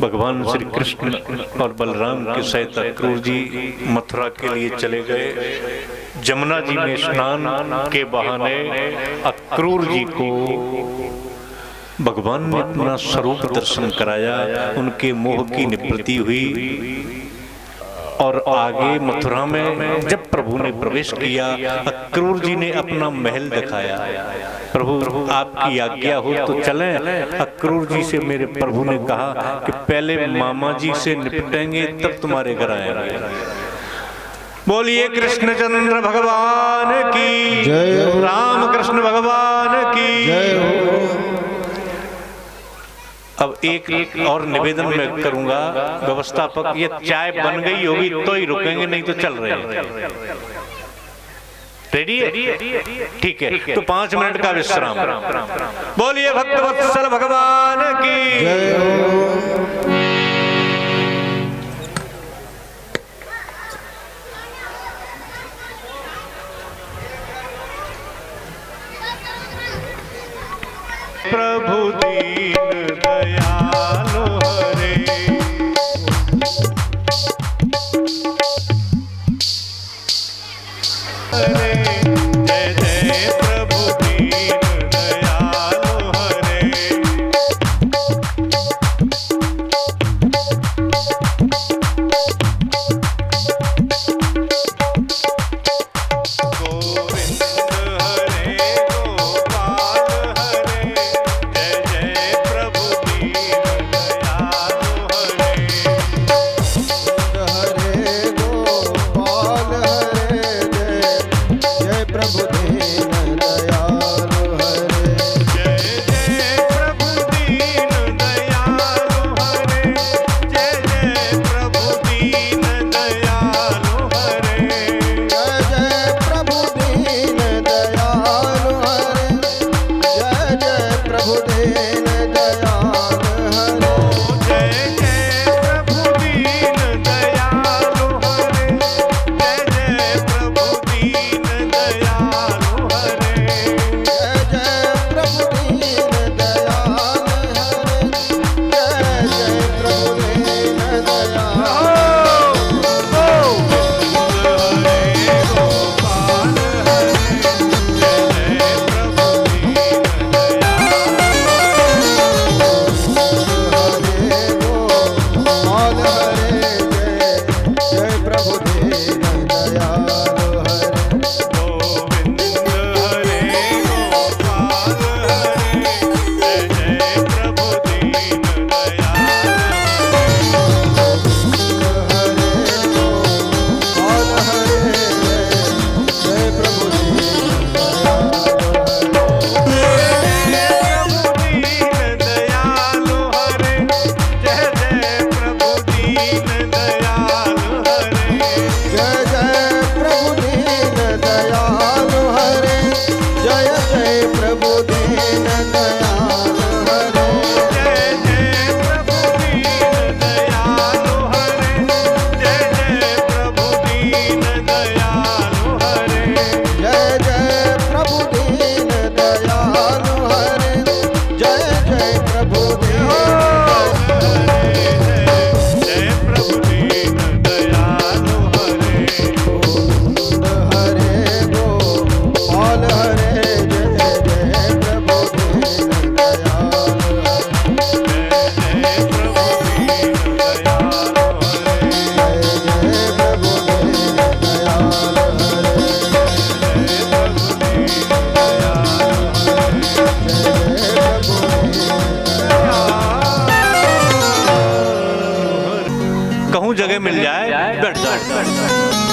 भगवान श्री कृष्ण और बलराम के सहित अक्रूर जी मथुरा के लिए चले गए। जमुना जी में स्नान के बहाने अक्रूर जी को भगवान ने अपना स्वरूप दर्शन कराया, उनके मोह की निवृत्ति हुई। और आगे मथुरा में जब प्रभु ने प्रवेश किया, अक्रूर जी ने अपना महल दिखाया। प्रभु आपकी आज्ञा हो तो चलें। अक्रूर जी से मेरे प्रभु ने कहा कि पहले मामा जी से निपटेंगे तब तुम्हारे घर आएंगे। बोलिए कृष्णचंद्र भगवान की जय, राम कृष्ण भगवान की जय। अब एक और निवेदन मैं करूंगा, व्यवस्थापक, ये चाय बन गई होगी तो ही रुकेंगे, नहीं तो चल रहे हैं। रेडी है? ठीक है, तो 5 मिनट का विश्राम। बोलिए भक्तवत्सल भगवान की जय। प्रभु दीन दयालो हरे, हरे जय जय प्रभु दीन दयालो हरे। गोविंद हरे गोपाल हरे, जय जय प्रभु दीन दयालो हरे। हरे गोपाल हरे, जय प्रभु दीन दयालो हरे। जय जय प्रभु दीन दयालो हरे, जय जय प्रभु दीन दयालो हरे। जय जय प्रभु दीन दयालो हरे, जय जय प्रभु दीन दयालो हरे। जय जय प्रभु दीन दयालो हरे, जय जय प्रभु दीन दयालो हरे। जय जय प्रभु दीन दयालो हरे, जय जय प्रभु दीन दयालो गोपाल हरे, जय प्रभु दीन दयालो हरे। गोविंद हरे गोपाल हरे, जय जय प्रभु दीन दयालो गोपाल हरे, जय प्रभु दीन दयालो हरे। जय जय प्रभु दीन दयालो हरे, जय जय प्रभु दीन दयालो हरे। जय जय प्रभु दीन दयालो हरे, जय जय प्रभु दीन दयालो हरे। जय जय प्रभु दीन दयालो हरे, जय जय प्रभु दीन दयालो हरे। हरे गोपाल हरे, जय जय प्रभु दीन दयालो कहूँ जगह मिल जाए बैठ जाए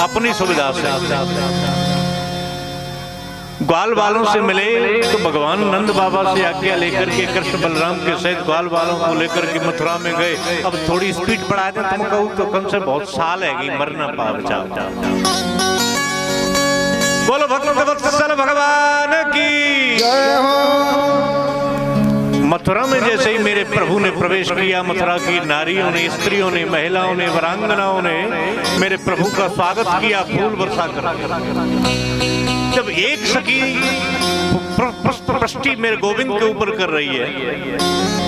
अपनी सुविधा से। ग्वाल वालों से मिले तो भगवान नंद बाबा से आज्ञा लेकर के कृष्ण बलराम के सहित ग्वाल वालों को लेकर के मथुरा में गए। अब थोड़ी स्पीड बढ़ा दे तुम कहूँ तो कम से बहुत साल है कि मरना पार जाओ। बोलो भक्तवत्सल भगवान की जय हो। मथुरा में जैसे ही मेरे प्रभु ने प्रवेश किया, मथुरा की नारियों ने, स्त्रियों ने, महिलाओं ने, वरांगनाओं ने मेरे प्रभु का स्वागत किया फूल वर्षा कर। जब एक सखी पुष्प वृष्टि मेरे गोविंद के ऊपर कर रही है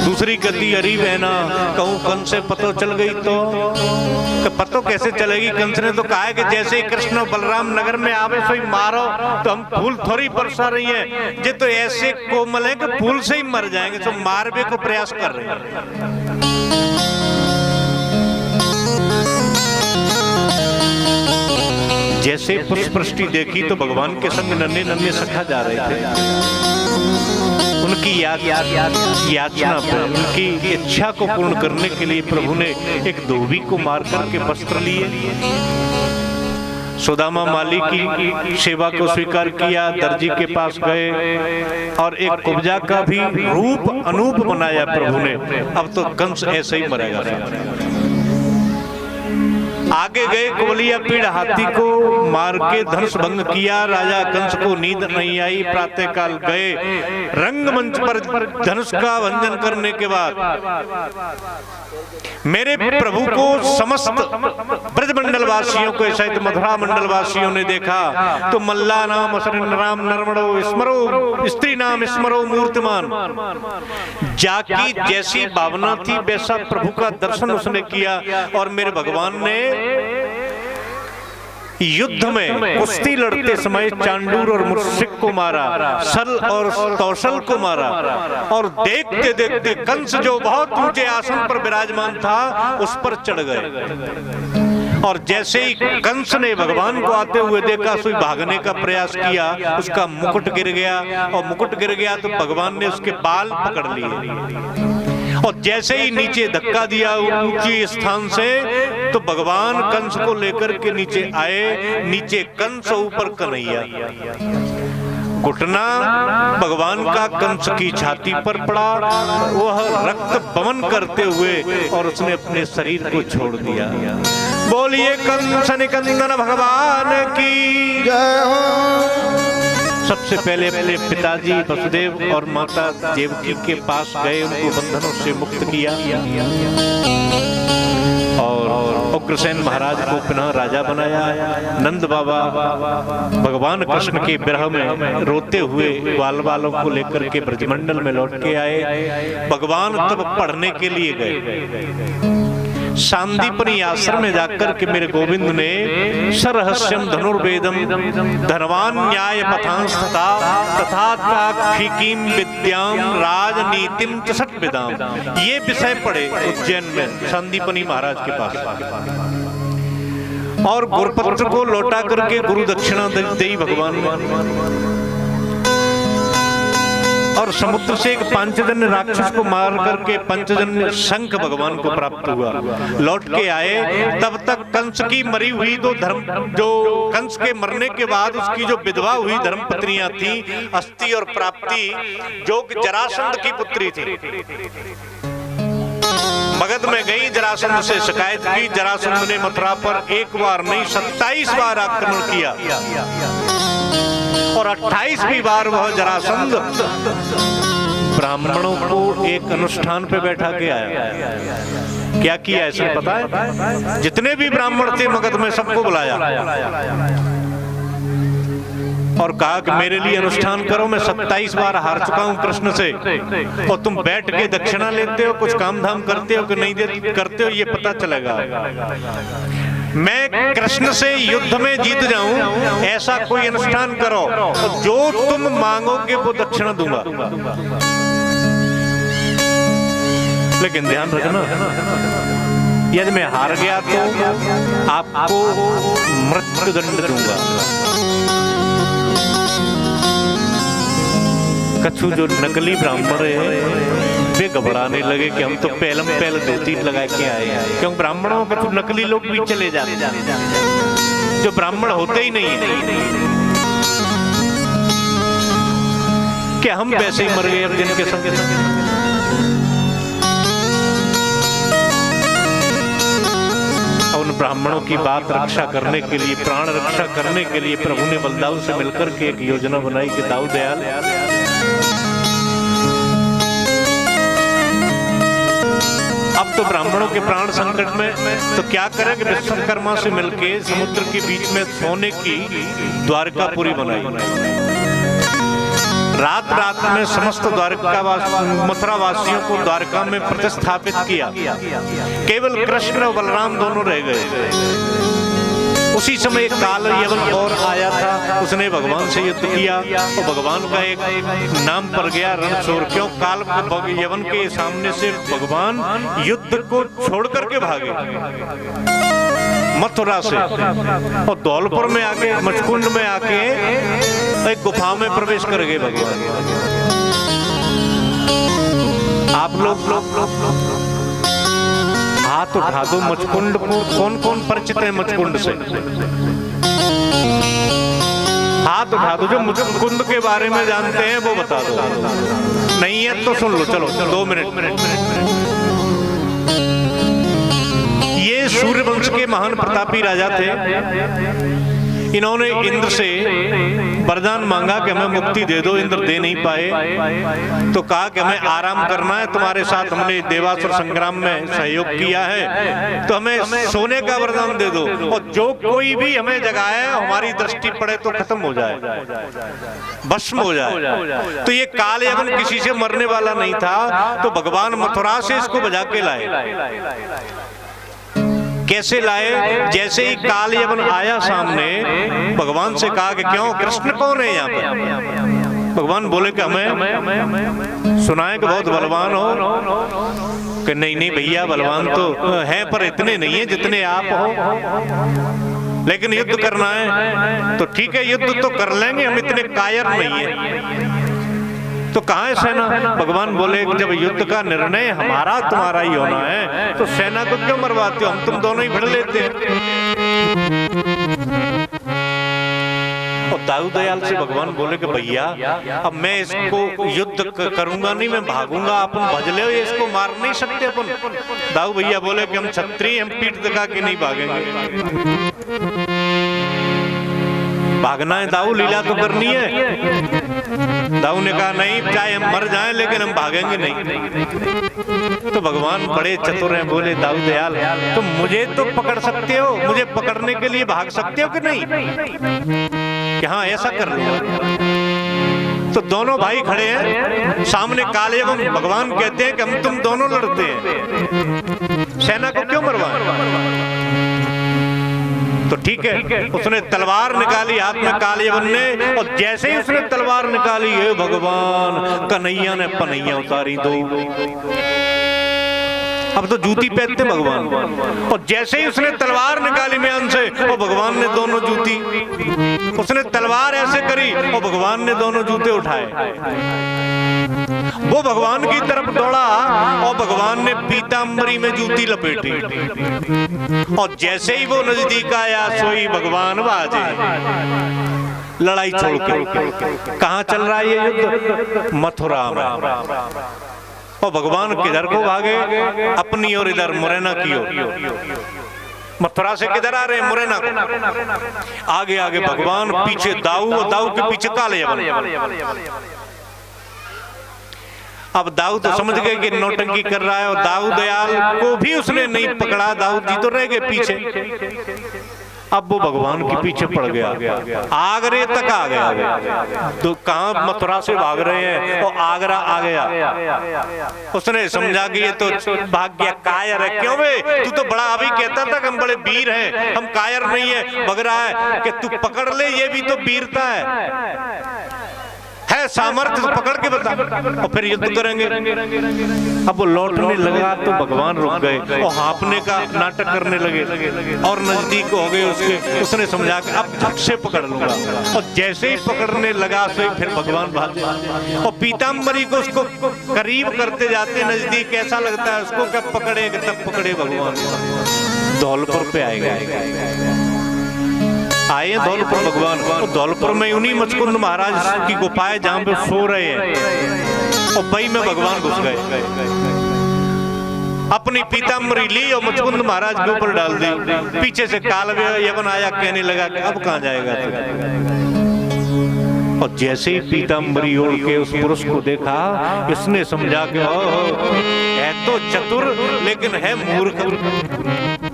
दूसरी गति अरी बहना, कहूँ कंस से पतो चल गई तो पतो कैसे चलेगी? कंस ने तो कहा है कि जैसे ही कृष्ण बलराम नगर में आवे सो ही मारो, तो हम फूल थोड़ी बरसा रही हैं, ये तो ऐसे कोमल है कि फूल से ही मर जाएंगे, तो मारने को प्रयास कर रहे हैं। जैसे पुष्पवृष्टि देखी तो भगवान के संग नन्हे नन्हे सखा जा रहे थे, उनकी याचना पे, उनकी इच्छा को पूर्ण करने के लिए प्रभु ने एक धोबी को मार करके वस्त्र लिए, सुदामा माली की सेवा को स्वीकार किया, दर्जी के पास गए और एक कुब्जा का भी रूप अनूप बनाया प्रभु ने। अब तो कंस ऐसे ही मरेगा। आगे गए, कुबलिया पीड़ हाथी को मार के धनुष भंग किया। राजा कंस को नींद नहीं आई, प्रातः काल गए रंगमंच पर धनुष का भंजन करने के बाद मेरे प्रभु को समस्त ब्रजमंडल वासियों को सहित मथुरा मंडल वासियों ने देखा तो मल्ला नाम राम नरमणो स्मरो, स्त्री नाम स्मरो मूर्तिमान, जाकी जैसी भावना थी वैसा प्रभु का दर्शन उसने किया। और मेरे भगवान ने युद्ध में कुश्ती लड़ते समय चांडूर और मुश्रिक को मारा, सल और तौसल को मारा, और देखते देखते कंस जो बहुत ऊंचे आसन पर विराजमान था उस पर चढ़ गए। और जैसे ही कंस ने भगवान को आते हुए देखा, सो भागने का प्रयास किया, उसका मुकुट गिर गया, और मुकुट गिर गया तो भगवान ने उसके बाल पकड़ लिए, और जैसे ही नीचे धक्का दिया ऊंची स्थान से, तो भगवान कंस को लेकर के नीचे आए। नीचे कंस, ऊपर कन्हैया, घुटना भगवान का कंस की छाती पर पड़ा, वह रक्त बमन करते हुए और उसने अपने शरीर को छोड़ दिया। बोलिए कंस निकंदन भगवान की जय हो। सबसे पहले अपने पिताजी वसुदेव और माता देवकी के पास गए, उनको बंधनों से मुक्त किया, और उग्रसेन महाराज को पुनः राजा बनाया। नंद बाबा भगवान कृष्ण के विरह में रोते हुए बाल बालों को लेकर के ब्रजमंडल में लौट के आए। भगवान तब पढ़ने के लिए गए सांदीपनी आश्रम में जाकर के मेरे गोविंद ने सरहस्यम धनुर्वेदम धनवान न्याय पथांस तथा फीकीम विद्याम राजनीतिम चषट विदाम, ये विषय पढ़े उज्जैन में सांदीपनी महाराज के पास, और गुरुपत्र को लौटा करके गुरु दक्षिणा दी भगवान ने। और समुद्र से एक पंचजन्य राक्षस को मार करके पंचजन्य शंख भगवान को प्राप्त हुआ। लौट के आए, तब तक कंस की मरी हुई जो कंस के मरने के बाद उसकी जो विधवा हुई धर्मपत्नियां थी, अस्ति और प्राप्ति, जो जरासंध की पुत्री थी, मगध में गई, जरासंध से शिकायत की। जरासंध ने मथुरा पर एक बार नहीं 27 बार आक्रमण किया, और 28वीं बार वह जरासंध ब्राह्मणों को एक अनुष्ठान पे बैठा के आया। क्या किया ऐसे पता है? जितने भी ब्राह्मण थे मगध में सबको बुलाया और कहा कि मेरे लिए अनुष्ठान करो, मैं 27 बार हार चुका हूं कृष्ण से, और तुम बैठ के दक्षिणा लेते हो, कुछ काम धाम करते हो कि नहीं करते हो, ये पता चलेगा। मैं कृष्ण से युद्ध में जीत जाऊं, ऐसा कोई अनुष्ठान करो, तो जो तुम मांगोगे वो दक्षिणा दूंगा। लेकिन ध्यान रखना, यदि मैं हार गया तो आपको मृत्युदंड दूंगा। कछु जो नकली ब्राह्मण है वे घबराने लगे कि हम तो पहलम पहल धोती लगा के आए हैं, क्योंकि ब्राह्मणों के कुछ नकली लोग भी चले जाते जो ब्राह्मण होते ही नहीं है, कि हम वैसे ही मर गए अब जिनके संग। उन ब्राह्मणों की बात रक्षा करने के लिए, प्राण रक्षा करने के लिए प्रभु ने बलदाऊ से मिलकर के एक योजना बनाई कि दाऊ दयाल, अब तो ब्राह्मणों के प्राण संकट में, तो क्या करें कि विश्वकर्मा से मिलके समुद्र के बीच में सोने की द्वारकापुरी बनाई। रात रात में समस्त मथुरा वासियों को द्वारका में प्रतिस्थापित किया। केवल कृष्ण और बलराम दोनों रह गए। उसी समय एक काल यवन और आया था, उसने भगवान से युद्ध किया और भगवान का एक नाम पड़ गया रणछोड़। क्यों? काल यवन के सामने से भगवान युद्ध को छोड़ करके भागे मथुरा से, और धौलपुर में आके मचकुंड में आके एक गुफा में प्रवेश कर गए भगवान। आप लोग हाथ उठा दो मचकुंड को। कौन कौन परिचित है मचकुंड से? हाथ उठा दो। जो मचकुंड के बारे में जानते हैं वो बता दो। नहीं है तो सुन लो। चलो 2 मिनट। ये सूर्यवंश के महान प्रतापी राजा थे। इन्होंने इंद्र से वरदान मांगा कि हमें मुक्ति दे दो। इंद्र दे नहीं पाए तो कहा कि हमें आराम करना है, तुम्हारे साथ हमने देवासुर संग्राम में सहयोग किया है, तो हमें सोने का वरदान दे दो, और जो कोई भी हमें जगाए हमारी दृष्टि पड़े तो खत्म हो जाए, भस्म हो जाए। तो ये काल यवन किसी से मरने वाला नहीं था, तो भगवान मथुरा से इसको बजा के लाए। कैसे लाए? जैसे ही काल यवन आया सामने, भगवान से कहा कि क्यों, कृष्ण कौन है यहाँ पर? भगवान बोले कि हमें सुना है कि बहुत बलवान हो। कि नहीं भैया, बलवान तो है पर इतने नहीं है जितने आप हो, लेकिन युद्ध करना है तो ठीक है, युद्ध तो कर लेंगे, हम इतने कायर नहीं है। तो कहाँ है सेना? भगवान बोले जब युद्ध का निर्णय हमारा तुम्हारा ही होना है तो सेना को क्यों मरवाते हो, हम तुम दोनों ही भिड़ लेते हैं। और दाऊ दयाल से भगवान बोले कि भैया अब मैं इसको युद्ध करूंगा नहीं, मैं भागूंगा, अपन भज ले, इसको मार नहीं सकते अपन। दाऊ भैया बोले कि हम क्षत्रिय, हम पीठ दिखा के नहीं भागेंगे। भागना है दाऊ, लीला तो करनी है। दाऊ ने कहा नहीं, चाहे हम मर जाएं लेकिन हम भागेंगे नहीं। तो भगवान बड़े चतुर हैं, बोले दाऊ दयाल तुम मुझे तो पकड़ सकते हो, मुझे पकड़ने के लिए भाग सकते हो कि नहीं? कि हाँ ऐसा कर लो। तो दोनों भाई खड़े हैं सामने काल यवन। भगवान कहते हैं कि हम तुम दोनों लड़ते हैं, सेना को क्यों मरवाएं? तो ठीक है, उसने तलवार निकाली हाथ में काल यवन ने, और जैसे ही उसने तलवार निकाली, हे भगवान, कन्हैया ने पनैया उतारी दो। अब तो जूती पहनते भगवान, और जैसे ही उसने तलवार निकाली म्यान से, और भगवान ने दोनों जूती, उसने तलवार ऐसे करी और भगवान ने दोनों जूते उठाए। वो भगवान की तरफ दौड़ा और भगवान ने पीतांबरी में जूती लपेटी, और जैसे ही वो नजदीक आया सोई भगवान बाजे। लड़ाई छोड़ के कहाँ चल रहा है ये युद्ध? मथुरा में। और भगवान किधर को भागे? अपनी और इधर मुरैना की ओर। मथुरा से किधर आ रहे हैं? मुरैना को। आगे आगे भगवान, पीछे दाऊ, और दाऊ के पीछे काल यवन। अब दाऊ तो समझ गए कि नौटंकी कर रहा है, और दाऊ दयाल को भी उसने नहीं पकड़ा। दाऊ जी तो रह गए पीछे। अब वो भगवान के पीछे पड़ गया, आगरे तक आ गया। तो कहाँ मथुरा से भाग रहे हैं, और आगरा आ गया। उसने समझा कि ये तो भाग गया, कायर है। क्यों बे, तू तो बड़ा अभी कहता था कि हम बड़े वीर हैं, हम कायर नहीं है। भग रहा है कि तू पकड़ ले, ये भी तो वीरता है सामर्थ्य, तो पकड़ के बता, और फिर युद्ध करेंगे। अब वो लौटने लगा तो भगवान रुक गए और हाँफने का नाटक करने लगे, और नजदीक हो गए उसके। उसने समझा कि अब झट से पकड़ लूंगा, और जैसे ही पकड़ने लगा से फिर भगवान भागे, और पीतांबरी को उसको करीब करते जाते, नजदीक ऐसा लगता है उसको कब पकड़ेंगे, तब पकड़े भगवान। धौलपुर पे आएगा, आए धौलपुर भगवान। और धौलपुर में उन्हीं मचकुंद महाराज की गुफाएं जहां पे सो रहे हैं, और वही में भगवान घुस गए। अपनी पीतांबरी ली और मचकुंद महाराज के ऊपर डाल दी। पीछे से काल यवन आया, कहने लगा कि अब कहां जाएगा तू? और जैसे ही पीतांबरी ओढ़ के उस पुरुष को देखा, इसने समझा कि है तो चतुर लेकिन है मूर्ख।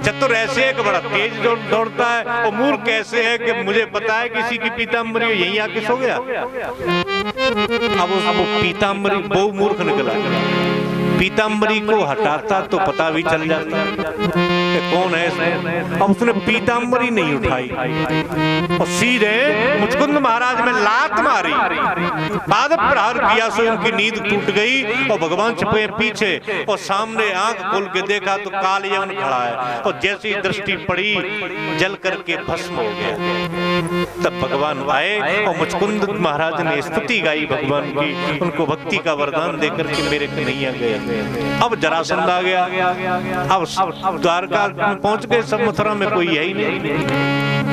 चतुर ऐसे है कि बड़ा तेज दौड़ता है, और मूर्ख ऐसे है कि मुझे पता है किसी की पीतांबरी यहीं आके सो गया। अब वो पीताम्बरी बहु मूर्ख निकला, पीताम्बरी को हटाता तो पता भी चल जाता कि कौन है इसमें। अब उसने पीताम्बरी नहीं उठाई और सीधे मुचकुंद महाराज में लात मारी, पाद प्रहार किया सो उनकी नींद टूट गई और भगवान छुपे पीछे और सामने आंख खोल के देखा तो कालयवन खड़ा है और जैसी दृष्टि पड़ी जल करके भस्म हो गया। तब भगवान आए और मुचकुंद महाराज ने स्तुति गाई भगवान की, उनको भक्ति का वरदान देकर के मेरे कन्हैया गए। अब जरासंध आ गया, अब द्वारका पहुंच गए, सब मथुरा में कोई है ही नहीं।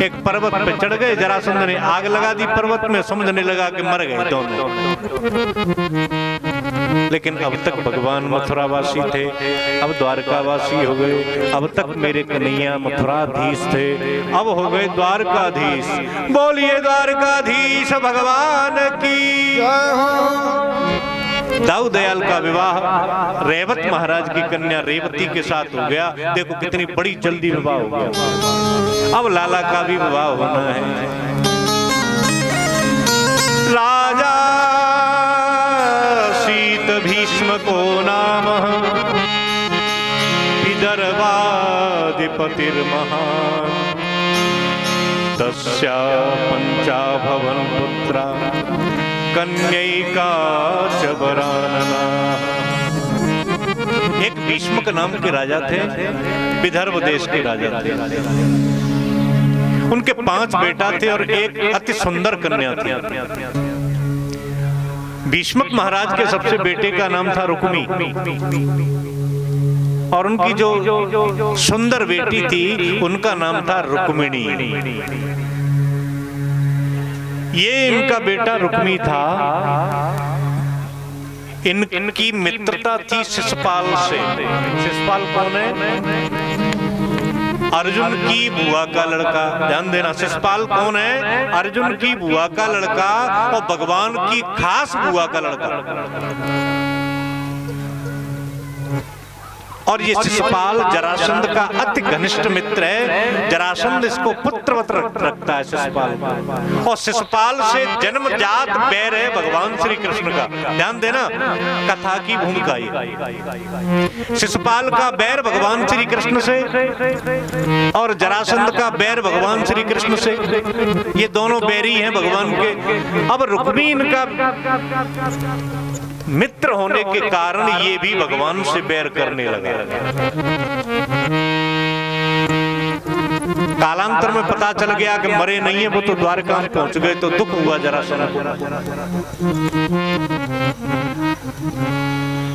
एक पर्वत पे चढ़ गए, जरासंध ने आग लगा दी पर्वत में, समझने लगा कि मर गए दोनों। लेकिन अब तक भगवान मथुरावासी थे, अब द्वारकावासी हो गए। अब तक मेरे कन्हैया मथुराधीश थे, अब हो गए द्वारकाधीश। बोलिए द्वारकाधीश भगवान की जय हो। दाऊ दयाल का विवाह रेवत महाराज की कन्या रेवती के साथ हो गया। देखो कितनी बड़ी जल्दी विवाह हो गया। अब लाला का भी विवाह होना है। राजा शीत भीष्म को नाम विदर्भाधिपतिर्महान् तस्या पंचा भवन पुत्रा कन्यैका च वरानना। एक भीष्मक नाम के राजा थे, विदर्भ देश के राजा थे। उनके 5 बेटा थे और एक अति सुंदर कन्या थी। भीष्मक महाराज के सबसे बेटे का नाम था रुक्मी और उनकी जो सुंदर बेटी थी उनका नाम था रुक्मिणी। ये इनका बेटा रुक्मी था, इनकी मित्रता थी शिशुपाल से। शिशुपाल कौन है? अर्जुन की बुआ का लड़का। ध्यान देना, शिशुपाल कौन है? अर्जुन की बुआ का लड़का और भगवान की खास बुआ का लड़का। और ये शिशुपाल जरासंध का अति घनिष्ठ मित्र है। जरासंध इसको पुत्रवत रखता है शिशुपाल को, और शिशुपाल से जन्मजात बैर है भगवान श्री कृष्ण का। ध्यान देना, कथा की भूमिका ये। शिशुपाल का बैर भगवान श्री कृष्ण से और जरासंध का बैर भगवान श्री कृष्ण से। ये दोनों बैरी हैं भगवान के। अब रुक्मी इनका मित्र होने के कारण ये भी भगवान से बैर करने लगा। कालांतर में पता चल गया कि मरे नहीं है वो, तो द्वारका में पहुंच गए तो दुख हुआ जरासंध को।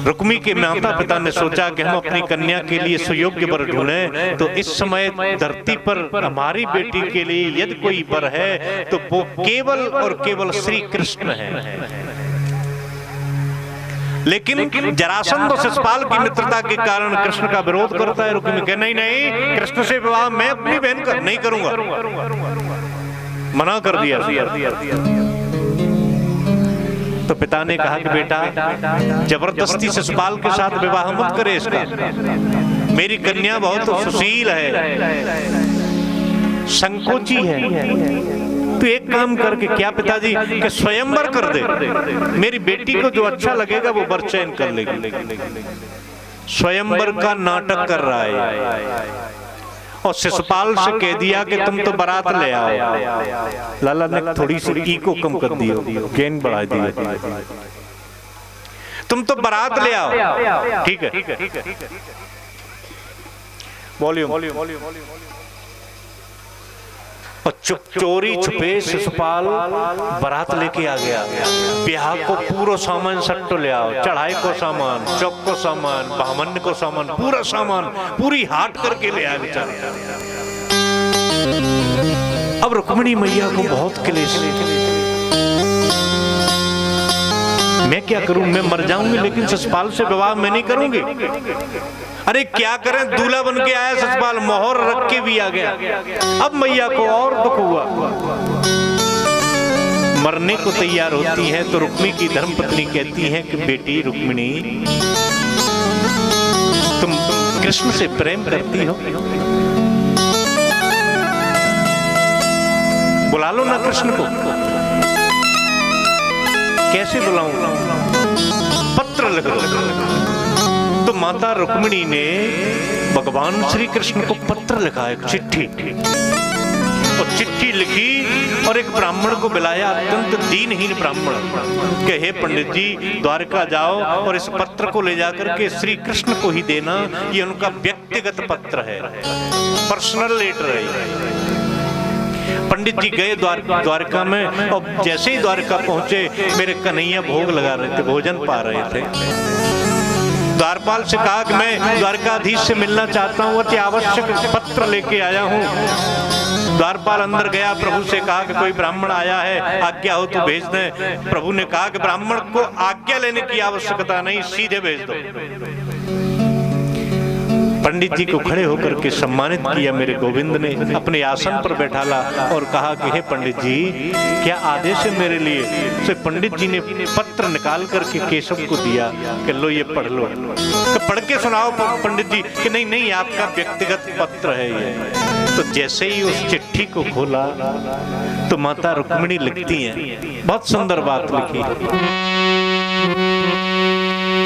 रुक्मी के माता पिता ने सोचा कि हम अपनी कन्या के लिए सुयोग्य वर ढूंढें, तो इस समय धरती पर हमारी बेटी के लिए यदि कोई वर है तो वो केवल और केवल श्री कृष्ण है। लेकिन जरासंध और शिशुपाल की मित्रता के कारण कृष्ण का विरोध करता है। रुक्मी कहे नहीं नहीं, कृष्ण से विवाह मैं अपनी बहन का नहीं करूंगा, मना कर दिया। तो पिता ने कहा कि बेटा जबरदस्ती शिशुपाल के साथ विवाह मत करे इसका, मेरी कन्या बहुत सुशील है, संकोची है। तो एक काम करके, क्या पिताजी, कि स्वयंवर कर दे, मेरी बेटी को जो अच्छा लगेगा वो वर चयन कर लेगी। स्वयंवर का नाटक कर रहा है और शिशुपाल से कह दिया कि तुम तो बारात ले आओ। लाला ने थोड़ी सी ईगो कम कर दी, गेन बढ़ा दी, तुम तो बारात ले आओ। ठीक है, वॉल्यूम। और चोरी छुपे शिशुपाल बारात लेके आ गया। ब्याह को पूरा सामान सट्टो ले आओ, चढ़ाई को सामान, चौक को सामान, बामन को सामान, पूरा सामान पूरी हाट करके ले आया बेचारा। अब रुक्मिणी मैया को बहुत क्लेश, मैं क्या करूं, मैं मर जाऊंगी लेकिन शिशुपाल से विवाह मैं नहीं करूंगी। अरे क्या करें, दूल्हा बन के आया शिशुपाल, मोहर रख के भी आ गया। अब मैया को और दुख हुआ, मरने को तैयार होती है तो रुक्मी की धर्मपत्नी कहती है कि बेटी रुक्मिणी, तुम कृष्ण से प्रेम करती हो, बुला लो ना कृष्ण को। कैसे बुलाऊं, पत्र लिख दो। तो माता रुक्मिणी ने भगवान श्री कृष्ण को पत्र लिखा, एक चिट्ठी, और चिट्ठी लिखी और एक ब्राह्मण को बुलाया, अत्यंत दीनहीन ब्राह्मण, कि हे पंडित जी द्वारका जाओ और इस पत्र को ले जाकर के श्री कृष्ण को ही देना, ये उनका व्यक्तिगत पत्र है, पर्सनल लेटर है। पंडित जी गए द्वारका में, और जैसे ही द्वारका पहुंचे मेरे कन्हैया भोग लगा रहे थे, भोजन पा रहे थे। द्वारपाल से कहा कि मैं द्वारकाधीश से मिलना चाहता हूँ, अति आवश्यक पत्र लेके आया हूँ। द्वारपाल अंदर गया, प्रभु से कहा कि कोई ब्राह्मण आया है, आज्ञा हो तो भेज दें। प्रभु ने कहा कि ब्राह्मण को आज्ञा लेने की आवश्यकता नहीं, सीधे भेज दो। पंडित जी को खड़े होकर के सम्मानित किया मेरे गोविंद ने, अपने आसन पर बैठाला और कहा कि हे पंडित जी क्या आदेश है मेरे लिए। तो पंडित जी ने पत्र निकाल करके केशव को दिया कि लो ये पढ़ लो। तो पढ़ के सुनाओ पंडित जी कि नहीं नहीं आपका व्यक्तिगत पत्र है ये। तो जैसे ही उस चिट्ठी को खोला तो माता रुक्मिणी लिखती हैं, बहुत सुंदर बात लिखी।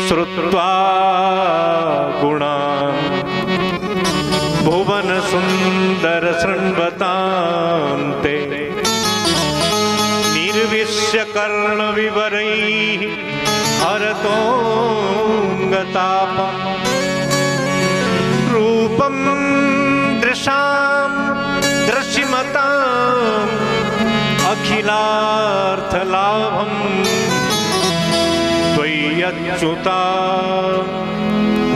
श्रुत्वा गुणा भुवन सुंदर शृण्वतान्ते निर्विश्य कर्ण विवरैः हरतोऽङ्गतापम् रूपं दृशां दृश्यमताम् अखिलार्थलाभम् त्वय्यच्युता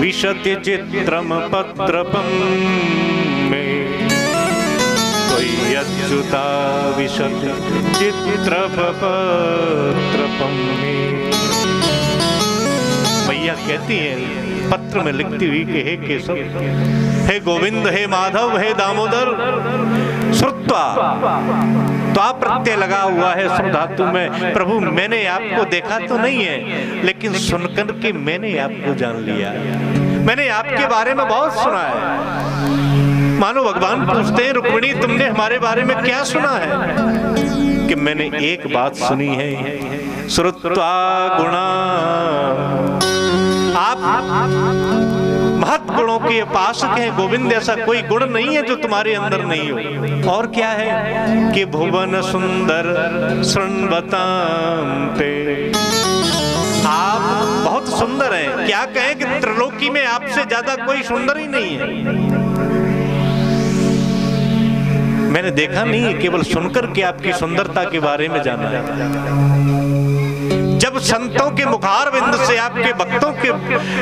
विशति चित्रम पत्रपम मे त्वय्यच्युता विशति चित्रम पत्रपम मे। मैया कहती है पत्र में लिखती हुई कि हे केशव, हे गोविंद, हे माधव, हे दामोदर, श्रुत्वा, तो आप प्रत्यय लगा हुआ है श्रु धातु में। प्रभु मैंने आपको देखा तो नहीं है, लेकिन सुनकर के मैंने आपको जान लिया, मैंने आपके बारे में बहुत सुना है। मानो भगवान पूछते हैं रुक्मिणी तुमने हमारे बारे में क्या सुना है? कि मैंने एक बात सुनी है, श्रुत्वा गुणा, आप महत् गुणों के उपासक हैं गोविंद, ऐसा कोई गुण नहीं है जो तुम्हारे अंदर नहीं हो। और क्या है कि भुवन सुंदर शृण्वतान्ते, आप बहुत सुंदर हैं। क्या कहें कि त्रिलोकी में आपसे ज्यादा कोई सुंदर ही नहीं है। मैंने देखा नहीं, केवल सुनकर के आपकी सुंदरता के बारे में जाना है। जब संतों के मुखारविंद से, आपके भक्तों के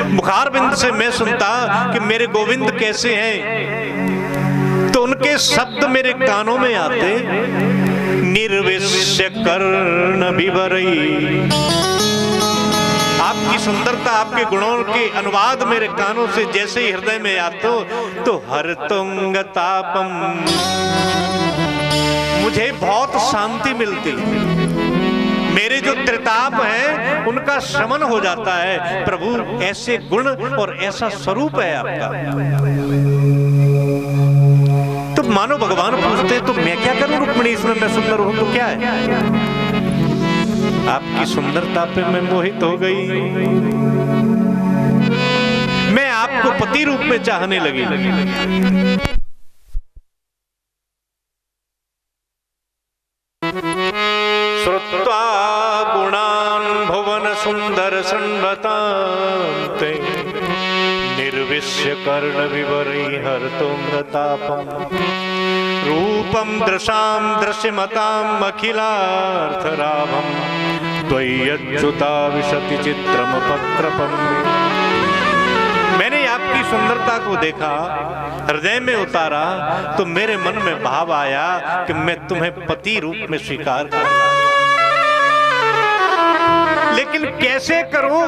मुखारविंद से मैं सुनता कि मेरे गोविंद कैसे हैं, तो उनके शब्द मेरे कानों में आते, निर्विश्य कर्ण विवरैः, आपकी सुंदरता, आपके गुणों के अनुवाद मेरे कानों से जैसे ही हृदय में आते तो हरतोऽङ्गतापम्, मुझे बहुत शांति मिलती, मेरे जो त्रिताप है उनका शमन हो जाता है। प्रभु ऐसे गुण और ऐसा स्वरूप है आपका। तो मानो भगवान पूछते तो मैं क्या करूं रुक्मिणी, इसमें मैं सुंदर हूं तो क्या है? आपकी सुंदरता पे मैं मोहित हो गई, मैं आपको पति रूप में चाहने लगी। श्रुत्वा गुणान् भुवन सुंदर शृण्वतान्ते निर्विश्य कर्ण विवरैः हरतोऽङ्गतापम् रूपं दृशां दृश्यमताम् अखिलार्थराभम् त्वय्यच्युता विशति चित्रम पत्रपम्। मैंने आपकी सुंदरता को देखा, हृदय में उतारा, तो मेरे मन में भाव आया कि मैं तुम्हें पति रूप में स्वीकार करूं। लेकिन कैसे करूं?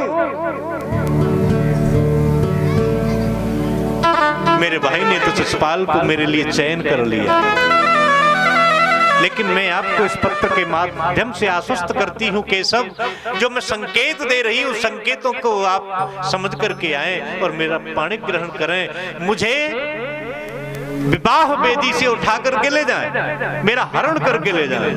मेरे भाई ने तो शिशुपाल को मेरे लिए चयन कर लिया, लेकिन मैं आपको इस पत्र के माध्यम से आश्वस्त करती हूँ केशव, जो मैं संकेत दे रही हूँ संकेतों को आप समझ करके आए और मेरा पाणी ग्रहण करें, मुझे विवाह वेदी से उठा करके ले जाएं, मेरा हरण करके ले जाएं।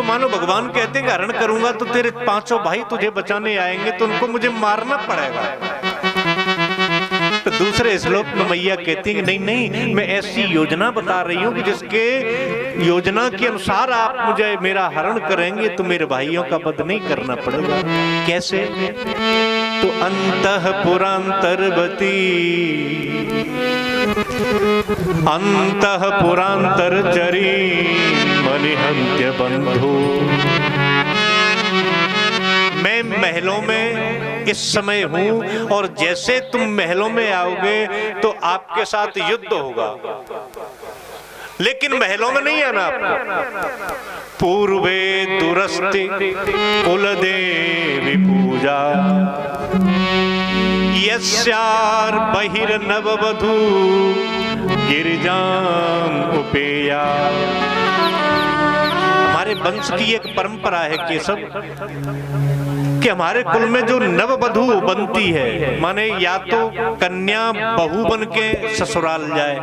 मानो भगवान कहते हैं कि हरण करूंगा तो तेरे पांचों भाई तुझे बचाने आएंगे, तो उनको मुझे मारना पड़ेगा। तो दूसरे श्लोक में मैया कहती है नहीं नहीं, मैं ऐसी योजना बता रही हूं कि जिसके योजना के अनुसार आप मुझे मेरा हरण करेंगे तो मेरे भाइयों का वध नहीं करना पड़ेगा। कैसे? तो अंतःपुरांतरवती अंतःपुरांतरचरी मनिहंत्य बंधु। मैं महलों में इस समय हूं और जैसे तुम महलों में आओगे तो आपके साथ युद्ध होगा, लेकिन महलों में नहीं आना आपको। पूर्वे दुरस्ति कुलदेवी पूजा यस्यार बहिर्नववधू गिरिजाम उपेया। हमारे वंश की एक परंपरा है केशव कि हमारे कुल में जो नववधू बनती है, माने या तो कन्या बहू बन के ससुराल जाए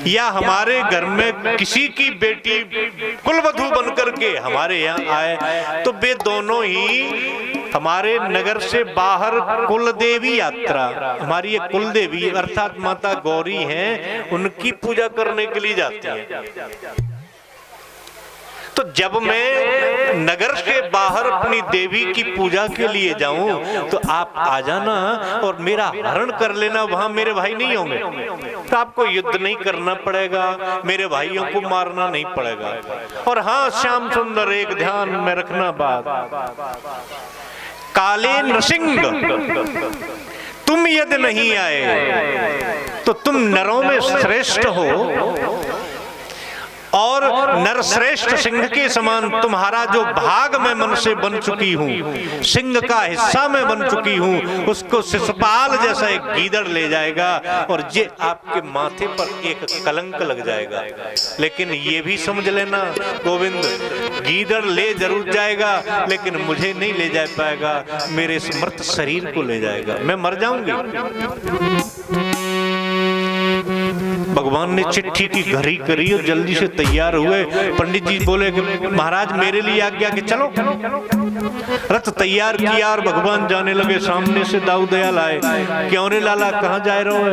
या हमारे घर में किसी की बेटी कुलवधू बन करके हमारे यहाँ आए, तो वे दोनों ही हमारे नगर से बाहर कुलदेवी यात्रा, हमारी एक कुलदेवी अर्थात माता गौरी हैं, उनकी पूजा करने के लिए जाती हैं। तो जब मैं नगर के बाहर अपनी देवी की पूजा के लिए जाऊं तो आप आ जाना और मेरा हरण कर लेना, वहां मेरे भाई नहीं होंगे, तो आपको युद्ध नहीं करना पड़ेगा, मेरे भाइयों को मारना नहीं पड़ेगा। और हाँ श्याम सुंदर, एक ध्यान में रखना बात, काले नृसिंह तुम यदि नहीं आए तो तुम नरों में श्रेष्ठ हो और नरश्रेष्ठ सिंह के समान तुम्हारा जो भाग मैं मन से बन चुकी हूँ, सिंह का हिस्सा मैं बन चुकी हूँ, उसको शिशुपाल जैसा एक गीदड़ ले जाएगा और ये आपके माथे पर एक कलंक लग जाएगा। लेकिन ये भी समझ लेना गोविंद, गीदड़ ले जरूर जाएगा लेकिन मुझे नहीं ले जा पाएगा, मेरे मृत शरीर को ले जाएगा, मैं मर जाऊंगी। भगवान ने चिट्ठी की घड़ी करी और जल्दी से तैयार हुए। पंडित जी बोले कि महाराज मेरे लिए आज्ञा कि चलो। रथ तैयार किया और भगवान जाने लगे। सामने से दाऊ दयाल आए, क्यों रे लाला कहाँ जा रहे हो?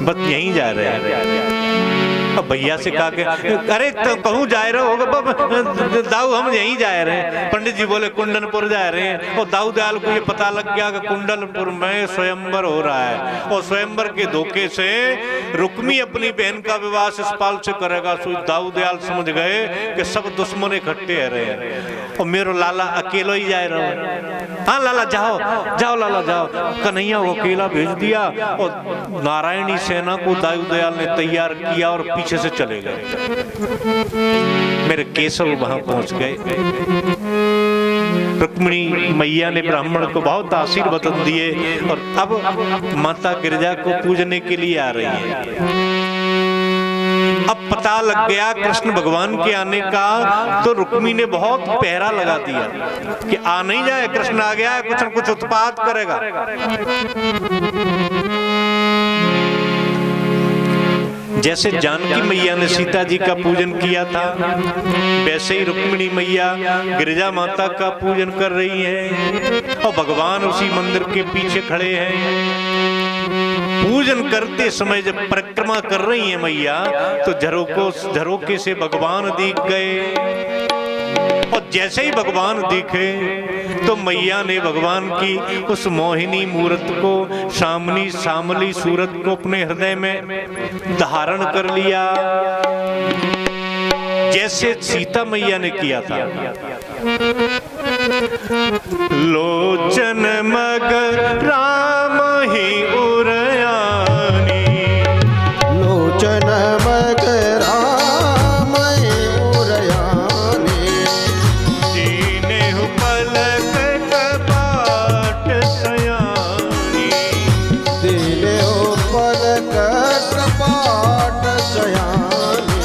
बस यहीं जा रहे हैं। अब भैया से कहा कि अरे तो कहूँ जा रहे हो? दाऊ हम यहीं जा रहे हैं। पंडित जी बोले कुंडनपुर जा रहे हैं। और दाऊ दयाल को ये पता लग गया कि कुंडनपुर में स्वयंवर हो रहा है और स्वयंवर के धोखे से रुक्मी अपनी बहन का विवाह शिशुपाल से करेगा। दाऊ दयाल समझ गए कि सब दुश्मन इकट्ठे आ रहे हैं और मेरा लाला अकेला ही जा रहा है। हाँ लाला जाओ जाओ, लाला जाओ। कन्हैया को अकेला भेज दिया और नारायणी सेना को दाऊ दयाल ने तैयार किया और पीछे से चले गए। मेरे केशव वहां पहुंच गए। रुक्मिणी मैया ने ब्राह्मण को बहुत आशीर्वाद दिए और अब माता गिरजा को पूजने के लिए आ रही है। अब पता लग गया कृष्ण भगवान के आने का, तो रुक्मी ने बहुत पहरा लगा दिया कि आ नहीं जाए, कृष्ण आ गया है, कुछ न कुछ उत्पात करेगा। जैसे जानकी मैया ने सीता जी का पूजन किया था, वैसे ही रुक्मिणी मैया गिरिजा माता का पूजन कर रही है और भगवान उसी मंदिर के पीछे खड़े हैं। पूजन करते समय जब परिक्रमा कर रही है मैया, तो झरोके से भगवान दिख गए और जैसे ही भगवान दिखे तो मैया ने भगवान की उस मोहिनी मूर्त को, सामली सूरत को अपने हृदय में धारण कर लिया, जैसे सीता मैया ने किया था। लोचन मग राम ही उरयानी, लोचन मग राम ही उरयानी, दीनेहु पलक कपाट सयानी, दीनेहु पलक कपाट सयानी,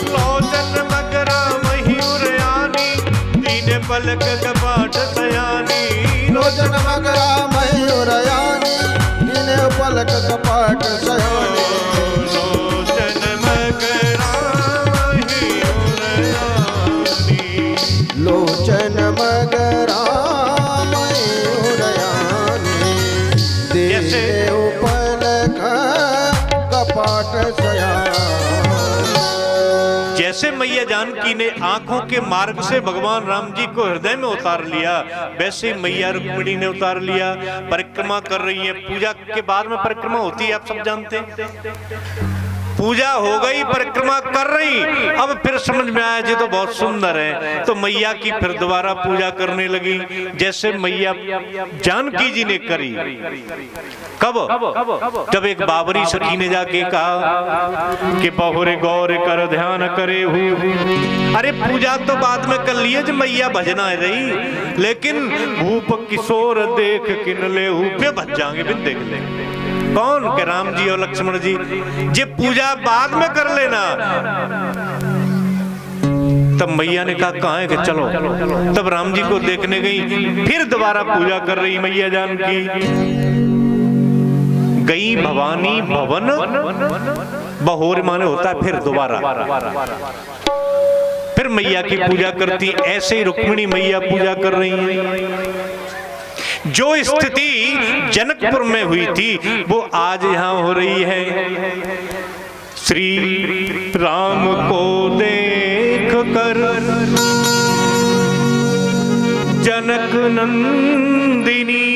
लोचन मग राम ही उरयानी, दीने पलक कपाट सयानी, लोचन मग राम ही उरयानी, दीनेहु पलक कपाट सयानी, लोचन मग राम ही उरयानी। कपाट शयान। जैसे मैया जानकी ने आंखों के मार्ग से भगवान राम जी को हृदय में उतार लिया, वैसे ही मैया रुक्मिणी ने उतार लिया। परिक्रमा कर रही है, पूजा के बाद में परिक्रमा होती है, आप सब जानते हैं। पूजा हो गई, परिक्रमा कर रही, अब फिर समझ में आया जी तो बहुत सुंदर है, तो मैया की फिर दोबारा पूजा करने लगी, जैसे मैया जानकी जी ने करी। कब? जब एक बाबरी सखी ने जाके कहा कि बहुरे गौर कर ध्यान करे हूँ। अरे पूजा तो बाद में कर लिए जब मैया भजना है रही, लेकिन भूप किशोर देख किन ले पे भज जाएंगे बिन देख ले। कौन? के राम जी और लक्ष्मण जी। जे पूजा बाद में कर लेना। तब मैया ने कहा कहाँ है कि चलो। तब राम जी को देखने गई, फिर दोबारा पूजा कर रही मैया जानकी। गई भवानी भवन, बहोर माने होता है फिर दोबारा, फिर मैया की पूजा करती। ऐसे ही रुक्मिणी मैया पूजा कर रही है। जो स्थिति जनकपुर में हुई थी वो आज यहां हो रही है। श्री राम को देख कर जनक नंदिनी,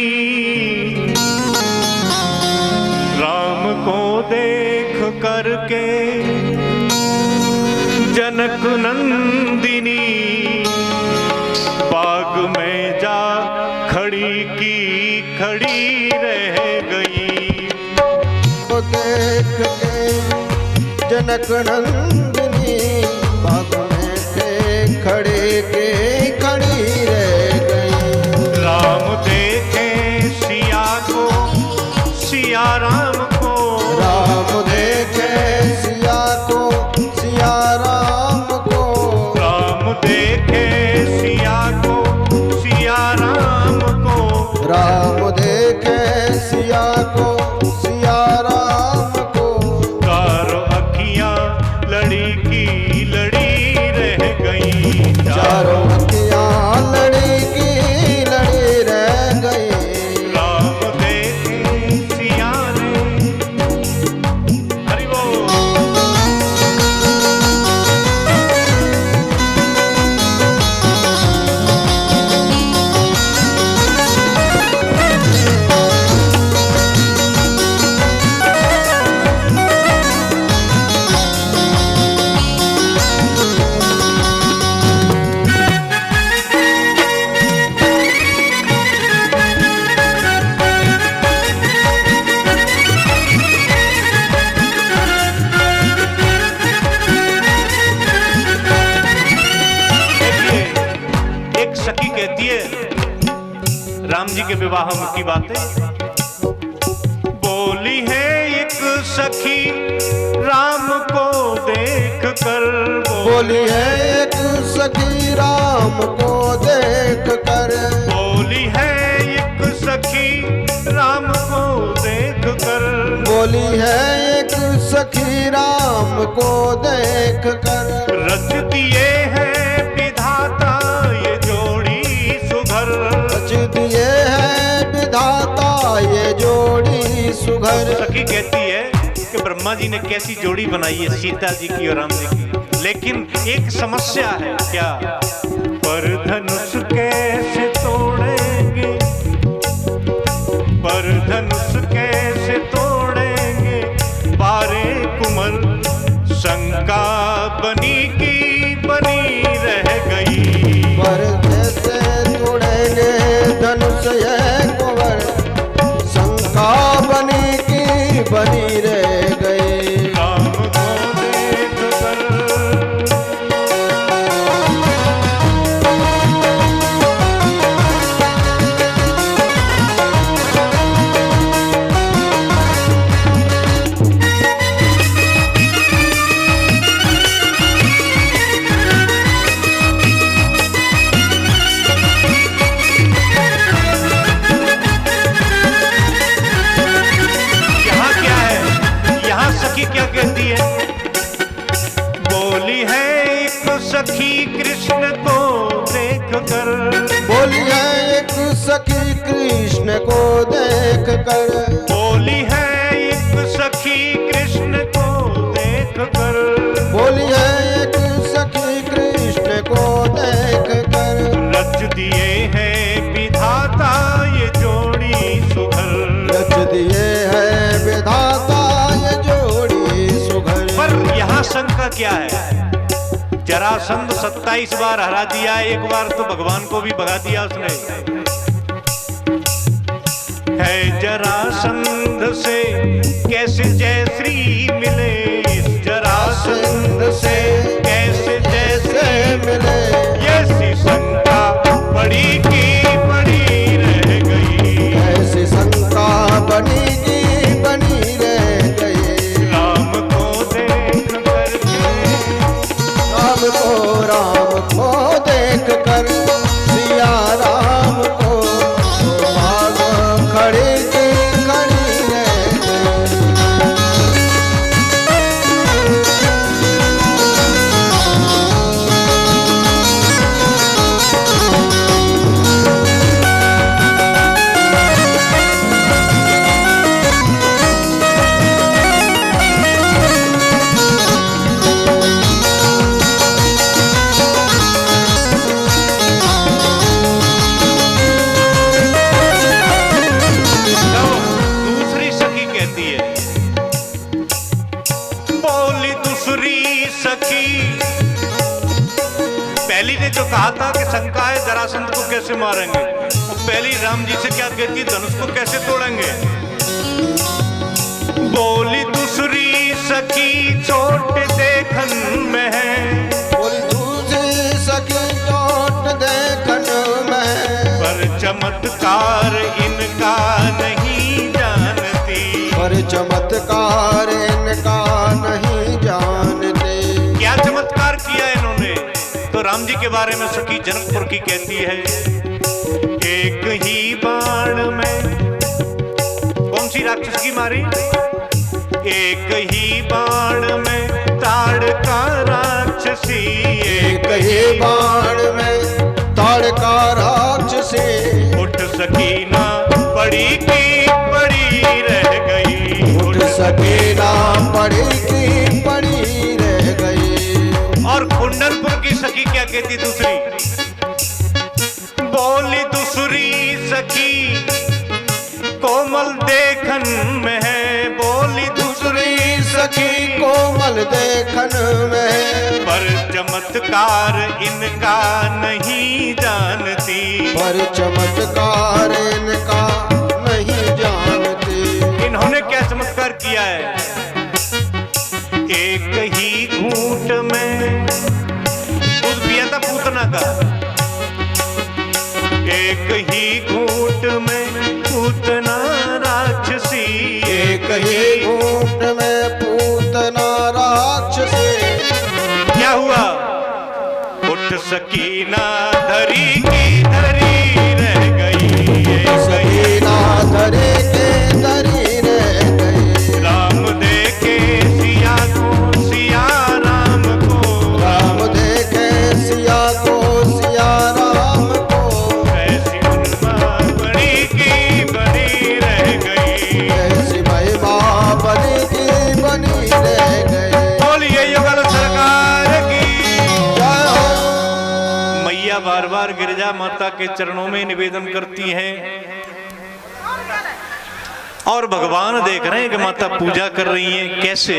राम को देख करके जनक नंदिनी, बाग में जा खड़ी की खड़ी रह गई। तो देख के जनक नंदिनी, बाग में के खड़े के खड़ी रह गई। राम देखे सिया को, सिया राम को, राम देखे सिया को, सिया राम को, राम देखे सिया को, सिया राम को, राम देखे सिया को, सिया राम को। चारों अखियां लड़ी की लड़ी रह गई, चारों अखियां लड़ी की लड़ी रह गई। राम देखे सिया ने। हरि बोल। एक सखी कहती है राम जी के विवाह की बातें। बोली है एक सखी राम को देख कर, बोली है एक सखी राम को देख कर, बोली है एक सखी राम को देख कर, बोली है एक सखी राम को देख कर। रच दिए हैं विधाता ये जोड़ी सुघर, रच दिए हैं विधाता ये जोड़ी सुघर। सखी कहती है कि ब्रह्मा जी ने कैसी जोड़ी बनाई है सीता जी की और राम जी की, लेकिन एक समस्या है। क्या? पर धनुष कैसे तोड़ेंगे, पर धनुष कैसे तोड़ेंगे, बारे कुमर शंका बनी की बनी रह गई। पर कैसे तोड़ेंगे धनुष ये कुंवर, शंका बनी की बनी रह गई। राम को देख कर क्या कहती है? बोली है एक सखी कृष्ण को देख कर, बोली है एक सखी कृष्ण को देख कर, बोली है एक सखी कृष्ण को दिए हैं विधाता ये जोड़ी सुघर, रच दिए है विधाता ये जोड़ी सुघर। पर यहाँ शंका क्या है? जरासंध 27 बार हरा दिया, एक बार तो भगवान को भी भगा दिया उसने। है जरासंध से कैसे जय श्री मिले, इस जरासंध से कैसे जय श्री मिले, ये सी शंका बड़ी की बड़ी रह गई, ऐसी शंका बनी की बनी रह गई। राम को देख राम को देख कर सिया राम को भाग खड़ी की खड़ी रह गई। पहली ने जो कहा था कि शंका है जरासंध को कैसे मारेंगे, वो पहली राम जी से क्या कहती है, धनुष को कैसे तोड़ेंगे। बोली दूसरी सखी चोट देखन में है, बोली दूसरी सखी चोट देखन में, पर चमत्कार इनका नहीं जानती, पर चमत्कार इनका नहीं जानते। क्या चमत्कार किया इन्होंने? तो राम जी के बारे में सखी जनकपुर की कहती है, एक ही बाण में कौन सी राक्षस की मारी, एक ही बाण में ताड़का राक्षसी, एक ही बाण में ताड़का राक्षसी, उठ सकीना पड़ी की पड़ी रह गई, उठ सकीना पड़ी की पड़ी रह गई। और कुंडलपुर की सखी क्या कहती दूसरी, बोली दूसरी सखी कोमल देखन में है, बोली दूसरी सखी कोमल देखन में, पर चमत्कार इनका नहीं जानती, पर चमत्कार इनका नहीं जानती। इन्होंने क्या चमत्कार किया है? एक ही घूंट में दूध पिया था पूतना का, एक ही घूंट में पूतना राक्षसी, एक ही घूंट में पूतना राक्षसी। क्या हुआ? उठ सकीना धरी की धरी रह गई, सकीना धरी की धरी रह गई। राम देखे सिया को सिया राम को, राम देखे सिया को सिया राम को, ऐसी महिमा बड़ी की बड़ी रह गई, ऐसी महिमा बनी की बनी रह गई। बोलिए युगल सरकार की जय हो। मैया बार बार गिरिजा माता के चरणों में निवेदन करती हैं और भगवान देख रहे हैं कि माता पूजा कर रही हैं। कैसे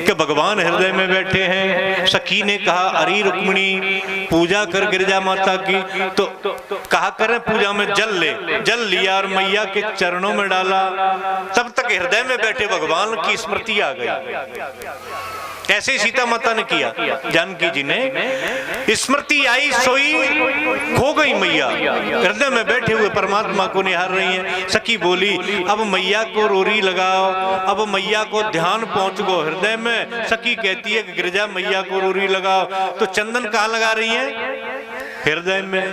कि भगवान हृदय में बैठे हैं। सखी ने कहा, अरे रुक्मिणी पूजा कर गिरिजा माता की, तो कहा करें पूजा में जल ले। जल लिया और मैया के चरणों में डाला। तब तक हृदय में बैठे भगवान की स्मृति आ गई। ऐसे सीता माता ने किया, जानकी जी ने स्मृति आई, सोई खो गई मैया। हृदय में बैठे हुए परमात्मा को निहार रही हैं। सखी बोली, अब मैया को रोरी लगाओ, अब मैया को ध्यान पहुंच गो हृदय में। सखी कहती है कि गिरिजा मैया को रोरी लगाओ। तो चंदन कहाँ लगा रही है? हृदय में।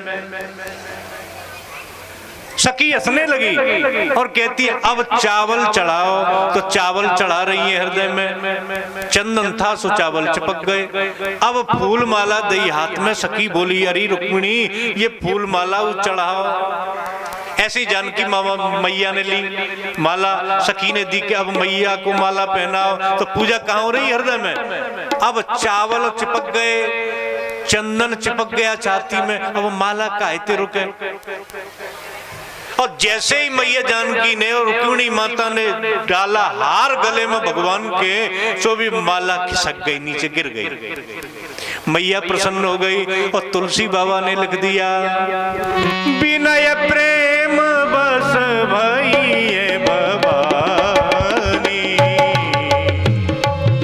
सखी हंसने लगी और कहती है, अब चावल चढ़ाओ। तो चावल चढ़ा रही है हृदय में। चंदन था सो चावल चिपक गए। अब फूल माला दई हाथ में। सखी बोली, अरे रुक्मिणी ये फूल माला चढ़ाओ। ऐसी जानकी मैया ने ली माला, सखी ने दी कि अब मैया को माला पहनाओ। तो पूजा कहाँ हो रही है? हृदय में। अब चावल चिपक गए। चंदन चिपक गया छाती में, अब माला काहे रुके। और जैसे ही मैया जानकी ने और रुक्मिणी माता ने डाला हार गले में भगवान के, सो भी माला खिसक गई, नीचे गिर गई। मैया प्रसन्न हो गई और तुलसी बाबा ने लिख दिया, विनय प्रेम बस भइए भवानी,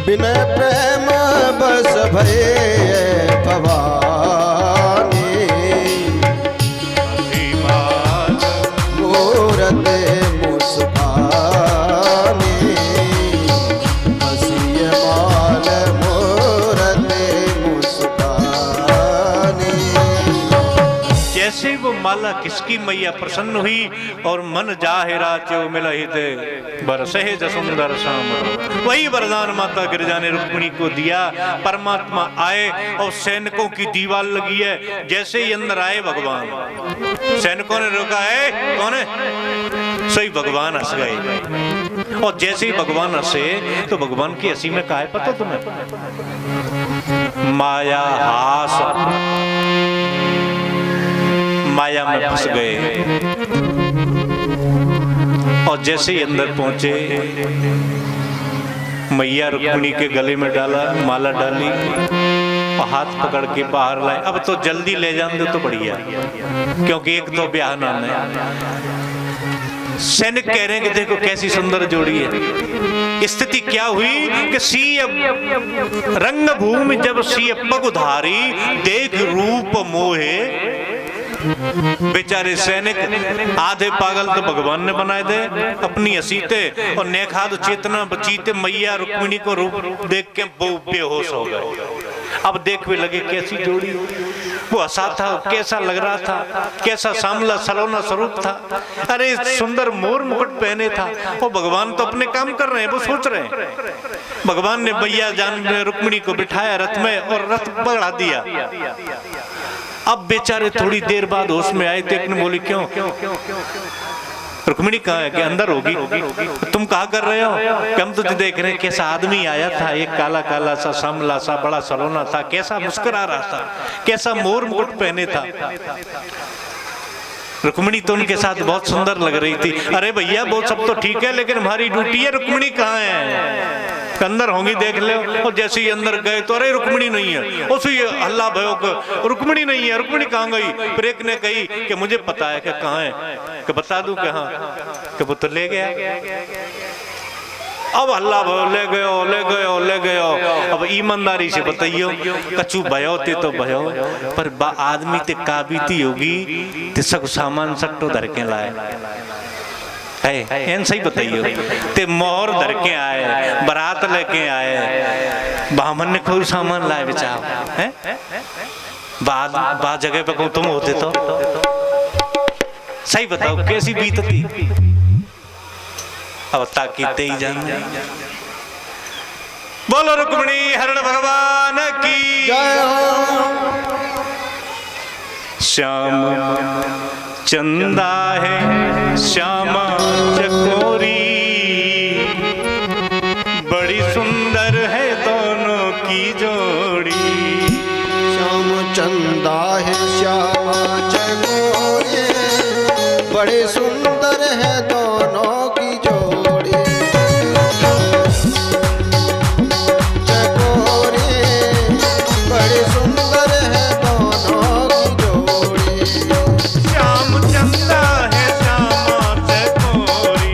विनय प्रेम बस भइए भवानी, मूरत मुस्कानी, हसिय माल मूरत मुस्कानी। जैसे वो माला किसकी मैया प्रसन्न हुई और मन जाहिरा चो मिलहि दे बरसे जसुंदर श्याम, वही वरदान माता गिरजा ने रुक्मिणी को दिया। परमात्मा आए और सैनिकों की दीवार लगी है, जैसे ही अंदर आए भगवान, सैनिकों ने रोका, है कौन है? सही भगवान हंस गए। और जैसे ही भगवान हंसे तो भगवान की हंसी में काहे पता तुम्हें? माया हास, माया में फंस गए। और जैसे ही अंदर पहुंचे, मैया रुक्मिणी के गले में डाला, माला डाली और हाथ पकड़ के बाहर लाए। अब तो जल्दी ले जान दो तो बढ़िया, क्योंकि एक तो ब्याह नाम है। सैनिक कह रहे हैं कि देखो कैसी सुंदर जोड़ी है। स्थिति क्या हुई कि सीय रंग भूमि जब सीय पग उधारी, देख रूप मोहे। बेचारे सैनिक आधे पागल तो भगवान ने बनाए दे अपनी हसीते, और नेखाद चेतना बचीते मैया रुक्मिणी को रूप देख के वो बेहोश हो गए। अब देखने लगे कैसी जोड़ी, वो हंसा था, कैसा लग रहा था, कैसा सामला सलोना स्वरूप था। अरे सुंदर मोर मुकुट पहने था। वो भगवान तो अपने काम कर रहे हैं, वो सोच रहे हैं। भगवान ने मैया जान रुक्मिणी को बिठाया रथ में और रथ बढ़ा दिया। अब बेचारे थोड़ी देर बाद होश में आए, देखने बोली क्यों रुक्मिणी कहाँ है? कि अंदर होगी। तुम कहा कर रहे हो? कि हम तुझे देख रहे हैं। कैसा आदमी आया था, एक काला काला सा सांवला सा बड़ा सलोना था, कैसा मुस्कुरा रहा था, कैसा मोर मुकुट पहने था। रुक्मिणी तो उनके साथ बहुत सुंदर लग रही थी। अरे भैया वो सब तो ठीक है, लेकिन हमारी ड्यूटी है, रुक्मिणी कहाँ है? अंदर होंगी देख ले। और जैसे ही अंदर गए तो अरे रुक्मिणी नहीं है। उसी हल्ला भयो, रुक्मिणी नहीं है, रुक्मिणी कहाँ गई? फिर एक ने कही कि मुझे पता है कि कहाँ है, कि बता दूं कहाँ, कि वो तो ले गया। अब हल्ला भयो, ले गयो ले गयो ले गयो। अब ईमानदारी से बताइयो, कछु भयो ते तो भयो, पर आदमी ते का बीती होगी ते सब सामान सट्टो धर के लाए है। सही बताइयो, ते मोहर धर के आए, बारात लेके आए, बामन ने कोई सामान लाए बेचाओ है। बाद जगह पे को तुम होते तो सही बताओ कैसी बीतती। अब ताकि ते ही जान। बोलो रुक्मिणी हरण भगवान की जय हो। श्याम चंदा है श्यामा चकोरी, बड़ी सुंदर है दोनों की जोड़ी। श्याम चंदा है श्यामा चकोरी, बड़े सुंदर है दोनों की जोड़ी। चकोरी बड़े सुंदर है दोनों की जोड़ी। श्याम चंदा है श्यामा चकोरी,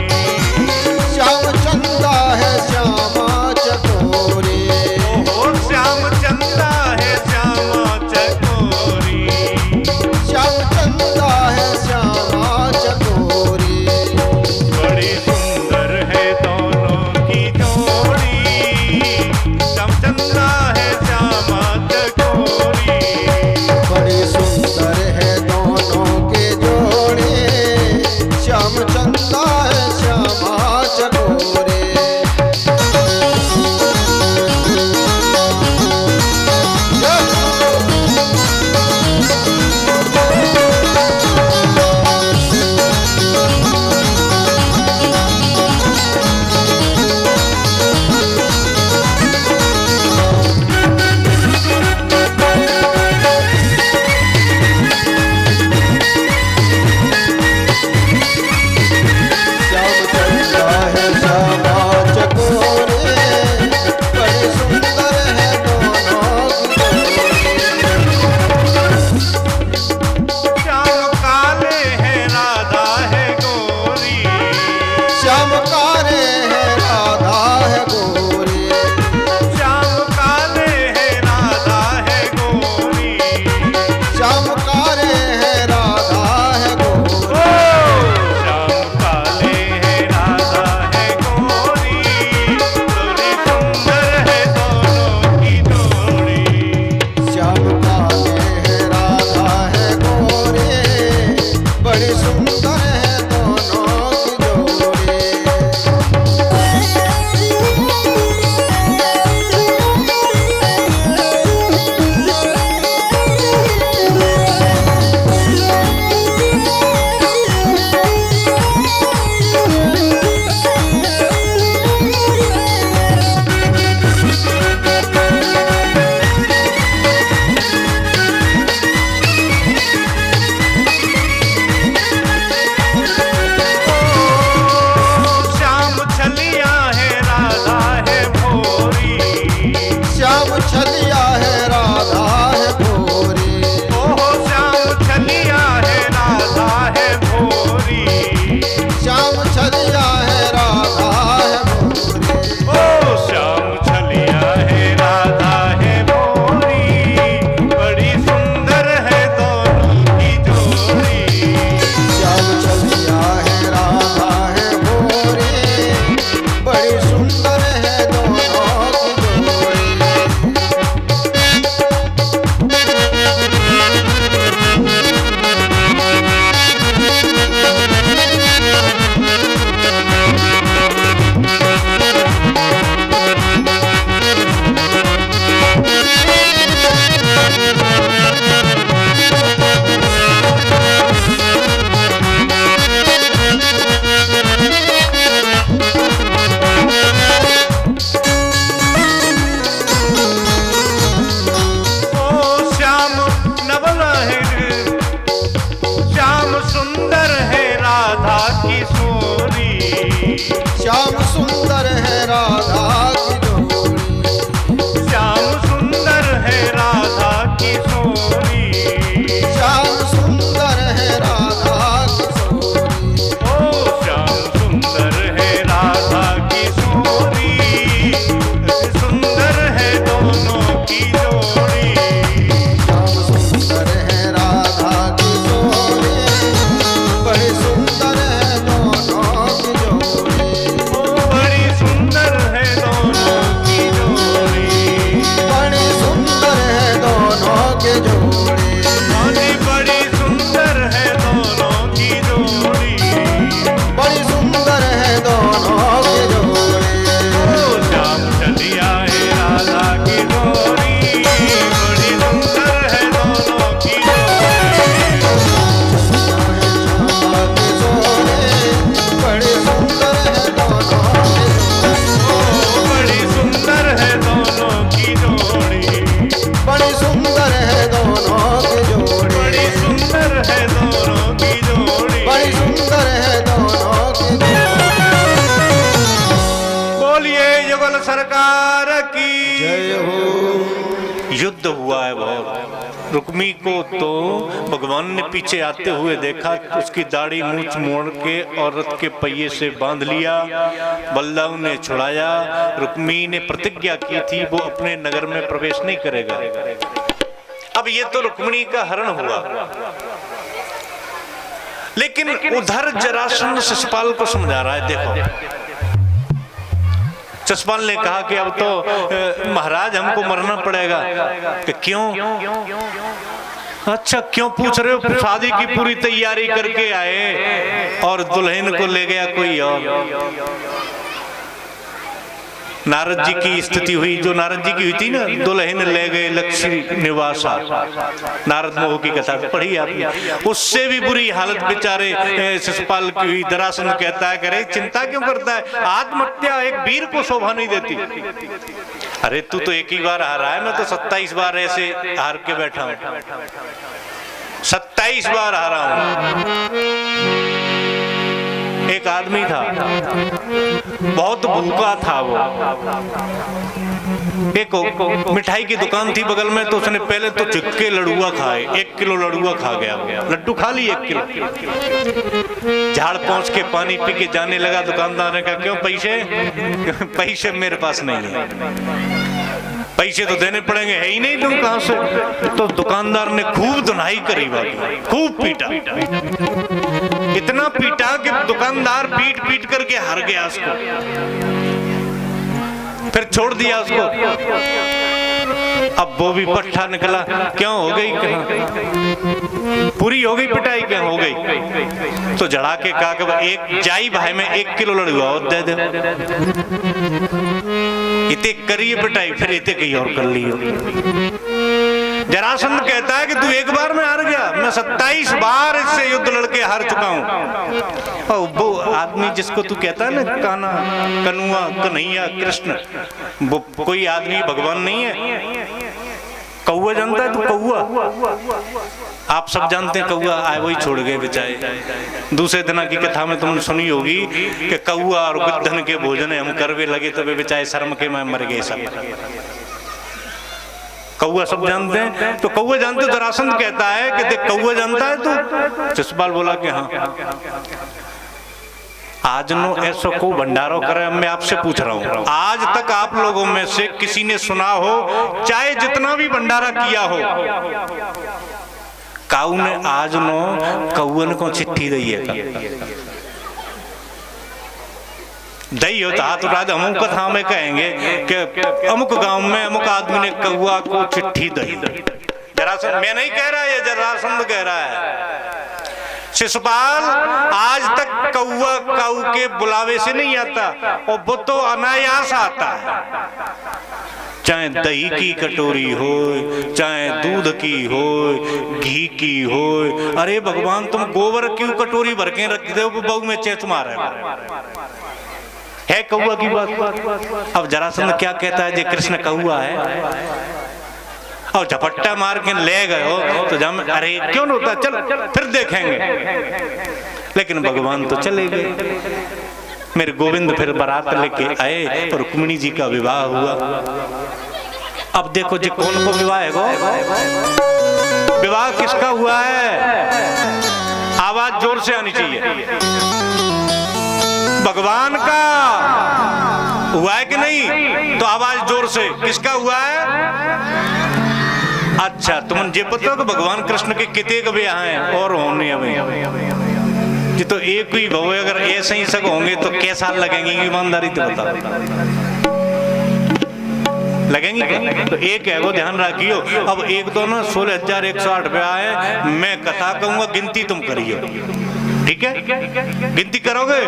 बल सरकार की जय हो। युद्ध हुआ है बहुत। रुक्मी को तो भगवान ने पीछे आते हुए देखा, उसकी दाढ़ी मूछ मोड़ के और रथ के पहिए से बांध लिया। बलदाऊ ने छुड़ाया। रुक्मी ने प्रतिज्ञा की थी वो अपने नगर में प्रवेश नहीं करेगा। अब ये तो रुक्मिणी का हरण हुआ, लेकिन उधर जरासंध शिशुपाल को समझा रहा है। देखो, शिशुपाल ने कहा कि अब तो महाराज हमको मरना पड़ेगा। कि क्यों? अच्छा, क्यों पूछ रहे हो? शादी की पूरी तैयारी करके आए और दुल्हन को ले गया कोई और। नारद जी की स्थिति हुई, जो नारद जी की हुई थी ना, दुल्हन ले गए लक्ष्मी निवासा। नारद मोह की कथा पढ़ी आपने। उससे भी बुरी हालत बेचारे शिशुपाल की हुई। जरासंध कहता है, करे चिंता क्यों करता है? आत्महत्या एक वीर को शोभा नहीं देती। अरे तू तो एक ही बार हारा है, मैं तो 27 बार ऐसे हार के बैठा हूं। 27 बार हारा हूं। एक आदमी था, बहुत भूखा था वो। एक मिठाई की दुकान थी बगल में, तो उसने पहले तो चिक्के लड़ुआ खाए। 1 किलो लड़ुआ खा गया, लड्डू खा ली 1 किलो। झाड़ पहुंच के पानी पी के जाने लगा। दुकानदार ने कहा, क्यों पैसे? पैसे मेरे पास नहीं है। पैसे तो देने पड़ेंगे, है ही नहीं, तुम कहां से? तो दुकानदार ने खूब धुनाई करी, खूब पीटा। इतना पीटा कि दुकानदार पीट पीट करके हार गया उसको। फिर छोड़ दिया उसको। अब वो भी पट्टा निकला। क्यों हो गई? कहां पूरी हो गई पिटाई? क्या हो गई? तो जड़ा के कहा कि एक जाई भाई में 1 किलो लड़ुआ और दे दे। इतने करिए पिटाई, फिर इतने कहीं और कर ली। जरासंध कहता है कि तू एक बार में हार गया, मैं 27 बार इससे युद्ध लड़के हार चुका हूं। और वो आदमी जिसको तू कहता है ना, कान्हा, कनुआ, कन्हैया, कृष्ण, वो कोई आदमी भगवान नहीं है। कौआ जानता है तू? कौआ आप सब जानते हैं। कौआ आए वही छोड़ गए बेचारे। दूसरे दिन की कथा में तुमने सुनी होगी कि कौआ और गिद्धन के भोजन हम करवे लगे तो वे बेचारे शर्म के में मर गए सब। कौआ सब जानते हैं। तो कौआ जानते, जरासंध कहता है कि देख, कौआ जानता है तू? शिशुपाल बोला कि हाँ। आज नो ऐसो को भंडारो करे। मैं आपसे पूछ रहा हूं, आज तक आप लोगों में से किसी ने सुना हो, चाहे जितना भी भंडारा किया हो, काऊ ने आज नो कौन को चिट्ठी दी है? दई हो तो हाथ उठा दे। अमुक कथा में कहेंगे कि अमुक गांव में अमुक आदमी ने कौआ को चिट्ठी दी। जरासंध, मैं नहीं कह रहा, ये जरासंध कह रहा है। शिशुपाल आज तक कौआ काऊ के बुलावे से नहीं आता, और वो तो अनायास आता है। चाहे दही की कटोरी हो, चाहे दूध की हो, घी की हो। अरे भगवान, तुम गोबर क्यों कटोरी भर के रख दो? बहू में चेत मारे है कौआ की बात। अब जरासंध क्या कहता है? जे कृष्ण कौआ है और झपट्टा मार के ले गए हो तो जम, अरे क्यों होता, चल फिर देखेंगे। लेकिन भगवान तो चले गए। मेरे गोविंद फिर बारात लेके आए और रुक्मिणी जी का विवाह हुआ। अब देखो जी, कौन को विवाह है? वो विवाह किसका हुआ है? आवाज जोर से आनी चाहिए। भगवान का हुआ है कि नहीं? तो आवाज जोर से, किसका हुआ है? अच्छा, तुम ये पता हो कि भगवान कृष्ण के कितने कभी हैं और होने अभी जी, तो एक ही भव। अगर ऐसे ही सब होंगे तो क्या साल लगेंगे? ईमानदारी तो बता, लगेंगे क्या? तो एक है वो ध्यान रखियो। अब एक तो ना 16,108 पे आए, मैं कथा कहूंगा, गिनती तुम करियो, ठीक है? गिनती करोगे?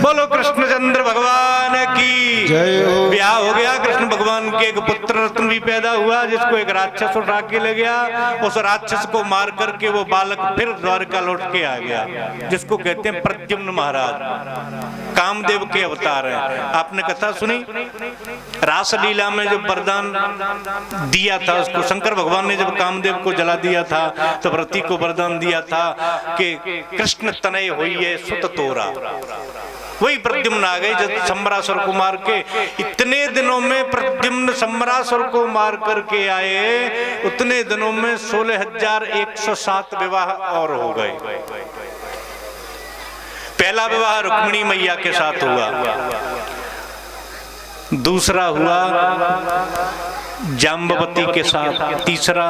बोलो कृष्णचंद्र भगवान की जय। ब्याह हो गया, कृष्ण भगवान के एक पुत्र रत्न भी पैदा हुआ, जिसको एक राक्षस उठा के ले गया। उस राक्षस को मार करके वो बालक फिर द्वारका लौट के आ गया, जिसको कहते हैं प्रद्युम्न महाराज, कामदेव के अवतार हैं। आपने कथा सुनी? रासलीला में जो वरदान दिया था उसको, शंकर भगवान ने जब कामदेव को जला दिया था तो रति को वरदान दिया था कि कृष्ण तनय होइए सुत तोरा। वही प्रद्युम्न आ गए जब सम्रासुर को मार के। इतने दिनों में प्रद्युम्न सम्रासुर को मार करके आए, उतने दिनों में 16,107 विवाह और हो गए। पहला विवाह रुक्मिणी मैया के साथ हुआ, दूसरा हुआ जाम्बवती के साथ, तीसरा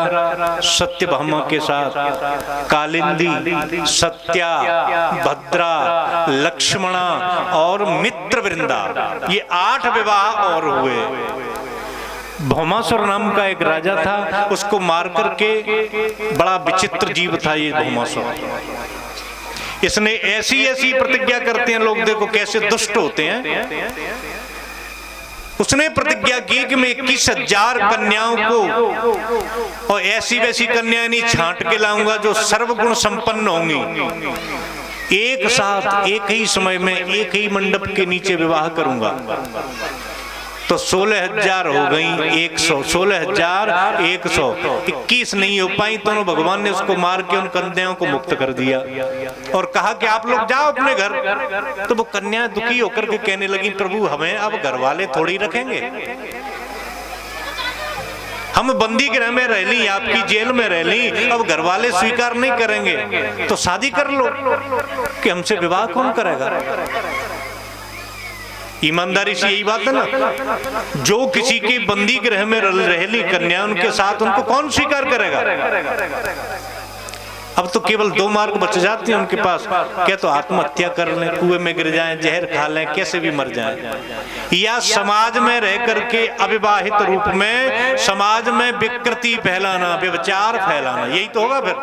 सत्यभामा के साथ, कालिंदी, सत्या, भद्रा, लक्ष्मणा और मित्रवृंदा, ये 8 विवाह और हुए। भौमासुर नाम का एक राजा था, उसको मार करके, बड़ा विचित्र जीव था ये भौमासुर। इसने ऐसी ऐसी प्रतिज्ञा करते हैं लोग, देखो कैसे दुष्ट होते हैं। उसने प्रतिज्ञा की कि मैं 21,000 कन्याओं को और ऐसी वैसी कन्याएं नहीं छांट के लाऊंगा जो सर्वगुण संपन्न होंगी। एक साथ एक ही समय में एक ही मंडप के नीचे विवाह करूंगा। तो 16,000 हो गई, 100, 16,100, 21 नहीं हो पाई, तो भगवान ने उसको मार के उन कन्याओं को मुक्त कर दिया और कहा कि आप लोग जाओ अपने घर। तो वो कन्या दुखी होकर के कहने लगी, प्रभु हमें अब घर वाले थोड़ी रखेंगे, हम बंदी गृह में रह ली, आपकी जेल में रह ली, अब घर वाले स्वीकार नहीं करेंगे तो शादी कर लो, कि हमसे विवाह कौन करेगा। ईमानदारी से यही बात है ना, जो किसी के बंदी गृह में रहली कन्या, उनके साथ उनको कौन स्वीकार करेगा। अब तो केवल 2 मार्ग बच जाते हैं उनके पास, क्या तो आत्महत्या कर लें, कुएं में गिर जाएं, जहर खा लें, कैसे भी मर जाएं, या समाज में रह करके अविवाहित रूप में समाज में विकृति फैलाना, व्यभिचार फैलाना, यही तो होगा फिर।